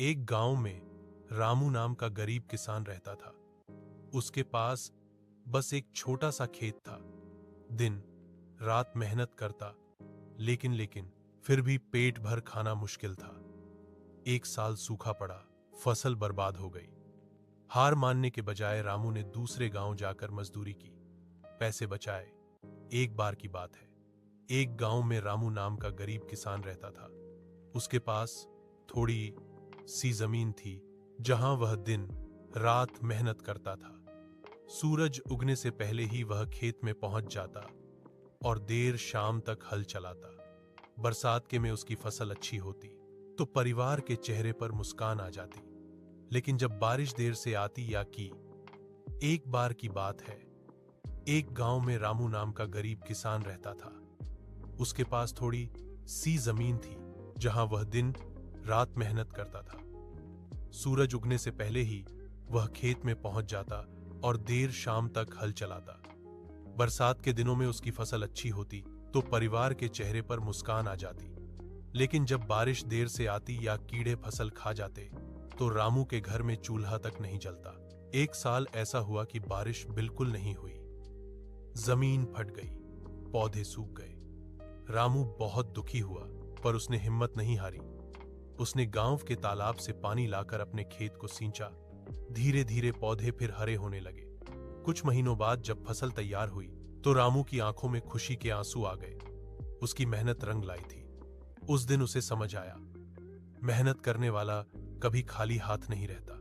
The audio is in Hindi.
एक गांव में रामू नाम का गरीब किसान रहता था। उसके पास बस एक छोटा सा खेत था। दिन रात मेहनत करता, लेकिन फिर भी पेट भर खाना मुश्किल था। एक साल सूखा पड़ा, फसल बर्बाद हो गई। हार मानने के बजाय रामू ने दूसरे गांव जाकर मजदूरी की, पैसे बचाए। एक बार की बात है, एक गांव में रामू नाम का गरीब किसान रहता था। उसके पास थोड़ी सी जमीन थी, जहां वह दिन रात मेहनत करता था। सूरज उगने से पहले ही वह खेत में पहुंच जाता और देर शाम तक हल चलाता। बरसात के में उसकी फसल अच्छी होती तो परिवार के चेहरे पर मुस्कान आ जाती। लेकिन जब बारिश देर से आती या की एक बार की बात है, एक गांव में रामू नाम का गरीब किसान रहता था। उसके पास थोड़ी सी जमीन थी, जहां वह दिन रात मेहनत करता था। सूरज उगने से पहले ही वह खेत में पहुंच जाता और देर शाम तक हल चलाता। बरसात के दिनों में उसकी फसल अच्छी होती तो परिवार के चेहरे पर मुस्कान आ जाती। लेकिन जब बारिश देर से आती या कीड़े फसल खा जाते तो रामू के घर में चूल्हा तक नहीं जलता। एक साल ऐसा हुआ कि बारिश बिल्कुल नहीं हुई। जमीन फट गई, पौधे सूख गए। रामू बहुत दुखी हुआ, पर उसने हिम्मत नहीं हारी। उसने गांव के तालाब से पानी लाकर अपने खेत को सींचा। धीरे धीरे पौधे फिर हरे होने लगे। कुछ महीनों बाद जब फसल तैयार हुई तो रामू की आंखों में खुशी के आंसू आ गए। उसकी मेहनत रंग लाई थी। उस दिन उसे समझ आया, मेहनत करने वाला कभी खाली हाथ नहीं रहता।